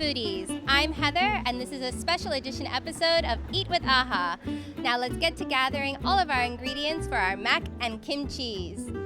foodies. I'm Heather, and this is a special edition episode of Eat With AHHA. Now let's get to gathering all of our ingredients for our mac and kimchis.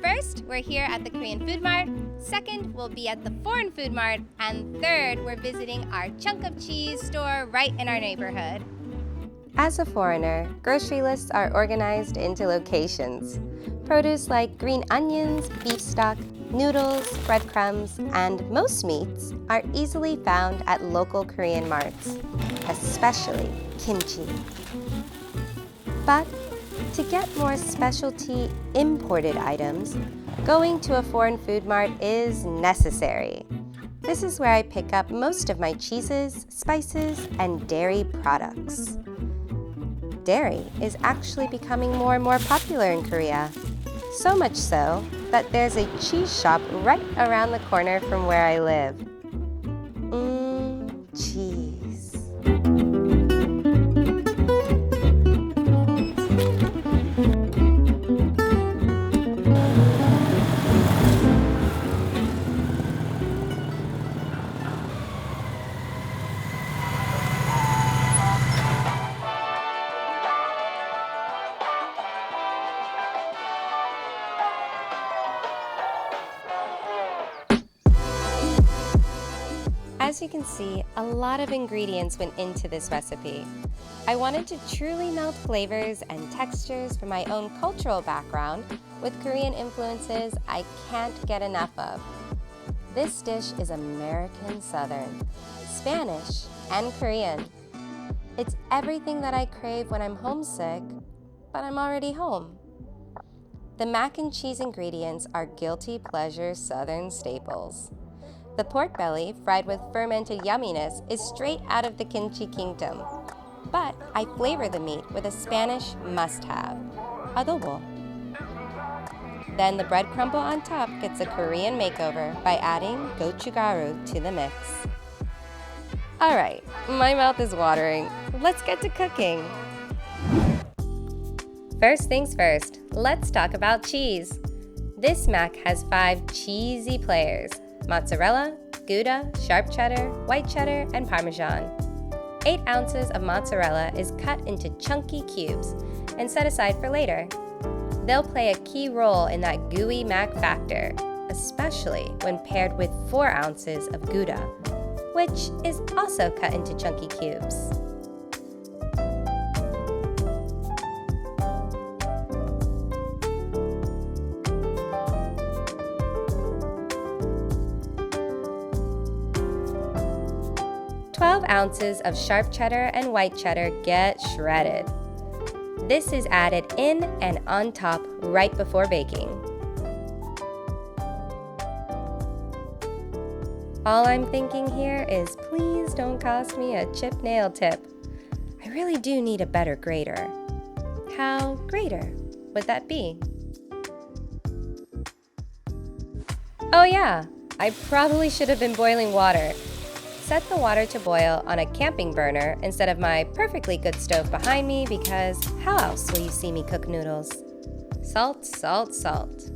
First, we're here at the Korean Food Mart. Second, we'll be at the Foreign Food Mart. And third, we're visiting our chunk of cheese store right in our neighborhood. As a foreigner, grocery lists are organized into locations. Produce like green onions, beef stock, noodles, breadcrumbs, and most meats are easily found at local Korean marts, especially kimchi. But to get more specialty imported items, going to a foreign food mart is necessary. This is where I pick up most of my cheeses, spices, and dairy products. Dairy is actually becoming more and more popular in Korea. So much so that there's a cheese shop right around the corner from where I live. Cheese. As you can see, a lot of ingredients went into this recipe. I wanted to truly melt flavors and textures from my own cultural background with Korean influences I can't get enough of. This dish is American Southern, Spanish, and Korean. It's everything that I crave when I'm homesick, but I'm already home. The mac and cheese ingredients are guilty pleasure Southern staples. The pork belly, fried with fermented yumminess, is straight out of the kimchi kingdom. But I flavor the meat with a Spanish must-have, adobo. Then the bread crumble on top gets a Korean makeover by adding gochugaru to the mix. All right, my mouth is watering. Let's get to cooking. First things first, let's talk about cheese. This mac has 5 cheesy players: mozzarella, Gouda, sharp cheddar, white cheddar, and Parmesan. 8 ounces of mozzarella is cut into chunky cubes and set aside for later. They'll play a key role in that gooey mac factor, especially when paired with 4 ounces of Gouda, which is also cut into chunky cubes. Ounces of sharp cheddar and white cheddar get shredded. This is added in and on top right before baking. All I'm thinking here is please don't cost me a chipped nail tip. I really do need a better grater. How grater would that be? Oh yeah, I probably should have been boiling water. Set the water to boil on a camping burner instead of my perfectly good stove behind me, because how else will you see me cook noodles? Salt, salt, salt.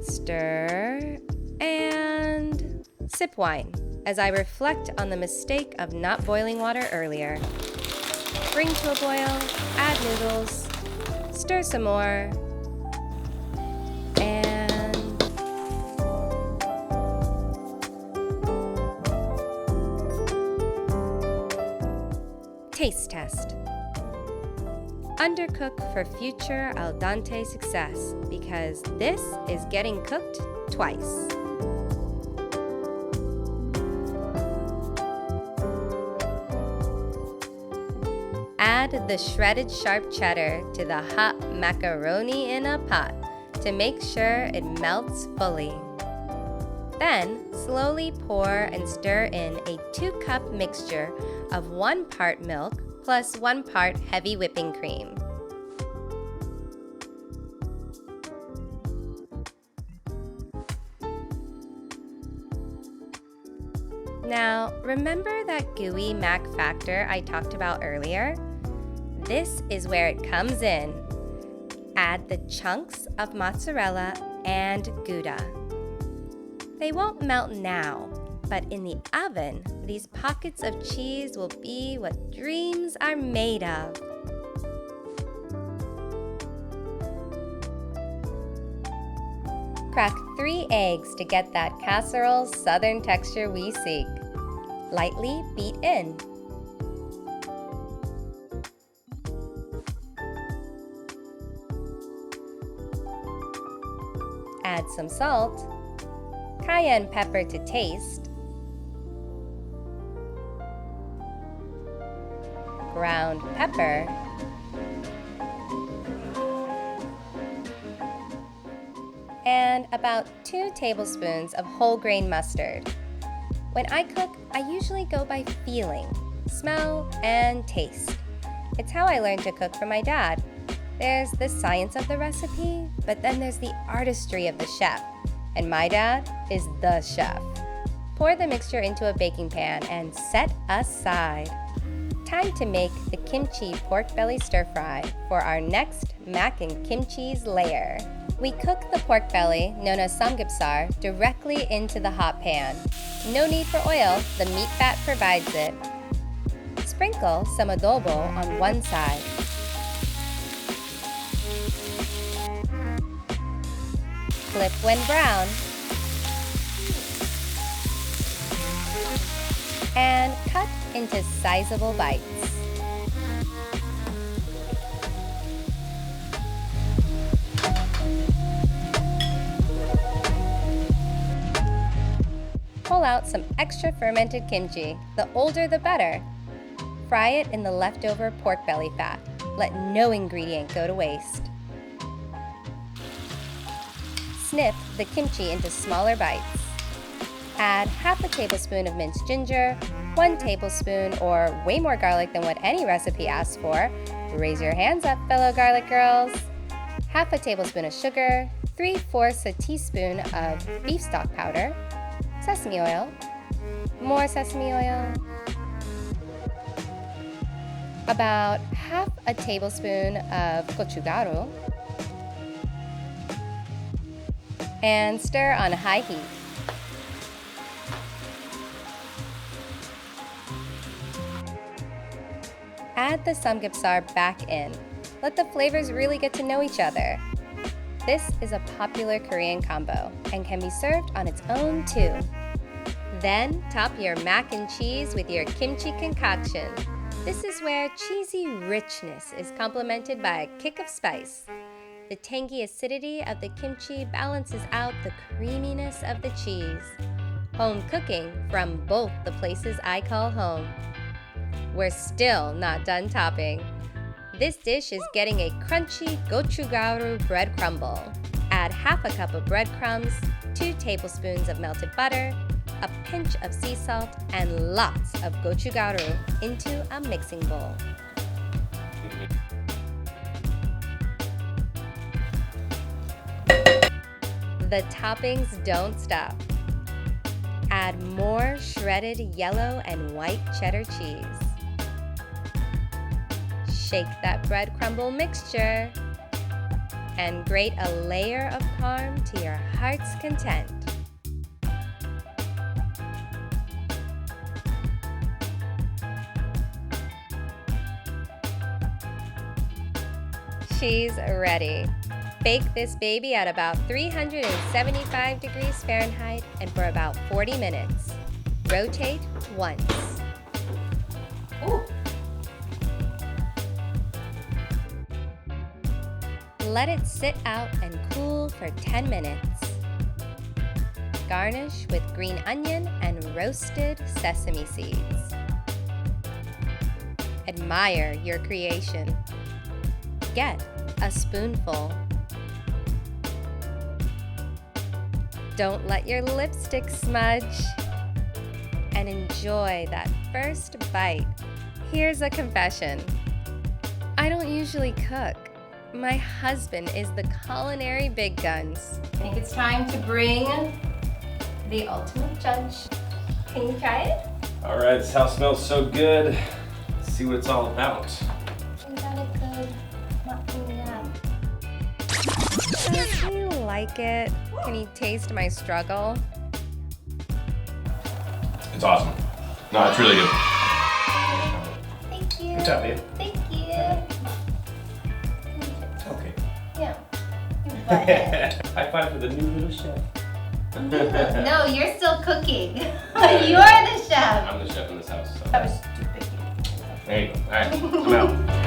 Stir and sip wine as I reflect on the mistake of not boiling water earlier. Bring to a boil, add noodles, stir some more, and taste test. Undercook for future al dente success, because this is getting cooked twice. Add the shredded sharp cheddar to the hot macaroni in a pot to make sure it melts fully. Then, slowly pour and stir in a 2-cup mixture of 1 part milk plus 1 part heavy whipping cream. Now, remember that gooey mac factor I talked about earlier? This is where it comes in. Add the chunks of mozzarella and Gouda. They won't melt now, But in the oven, these pockets of cheese will be what dreams are made of. Crack 3 eggs to get that casserole southern texture we seek. Lightly beat in. Add some salt, cayenne pepper to taste, ground pepper, and about 2 tablespoons of whole grain mustard. When I cook, I usually go by feeling, smell, and taste. It's how I learned to cook from my dad. There's the science of the recipe, but then there's the artistry of the chef. And my dad is the chef. Pour the mixture into a baking pan and set aside. Time to make the kimchi pork belly stir fry for our next mac and kimchi's layer. We cook the pork belly, known as samgyeopsal, directly into the hot pan. No need for oil, the meat fat provides it. Sprinkle some adobo on one side. Flip when brown. And cut into sizable bites. Pull out some extra fermented kimchi. The older the better. Fry it in the leftover pork belly fat. Let no ingredient go to waste. Snip the kimchi into smaller bites. Add half a tablespoon of minced ginger, 1 tablespoon or way more garlic than what any recipe asks for. Raise your hands up, fellow garlic girls. Half a tablespoon of sugar, 3/4 a teaspoon of beef stock powder, sesame oil, more sesame oil, about half a tablespoon of gochugaru, and stir on high heat. Add the samgyeopsal back in. Let the flavors really get to know each other. This is a popular Korean combo and can be served on its own too. Then top your mac and cheese with your kimchi concoction. This is where cheesy richness is complemented by a kick of spice. The tangy acidity of the kimchi balances out the creaminess of the cheese. Home cooking from both the places I call home. We're still not done topping. This dish is getting a crunchy gochugaru bread crumble. Add half a cup of breadcrumbs, 2 tablespoons of melted butter, a pinch of sea salt, and lots of gochugaru into a mixing bowl. The toppings don't stop. Add more shredded yellow and white cheddar cheese. Shake that bread crumble mixture and grate a layer of parm to your heart's content. She's ready. Bake this baby at about 375 degrees Fahrenheit and for about 40 minutes. Rotate once. Ooh. Let it sit out and cool for 10 minutes. Garnish with green onion and roasted sesame seeds. Admire your creation. Get a spoonful. Don't let your lipstick smudge. And enjoy that first bite. Here's a confession. I don't usually cook. My husband is the culinary big guns. I think it's time to bring the ultimate judge. Can you try it? All right, this house smells so good. Let's see what it's all about. Does he like it? Can he taste my struggle? It's awesome. No, it's really good. Thank you. Good job, babe. Thank you. Okay. Yeah. But, High five for the new little chef. no, you're still cooking. You're the chef. I'm the chef in this house. So. That was stupid. There you go. All right, I'm out.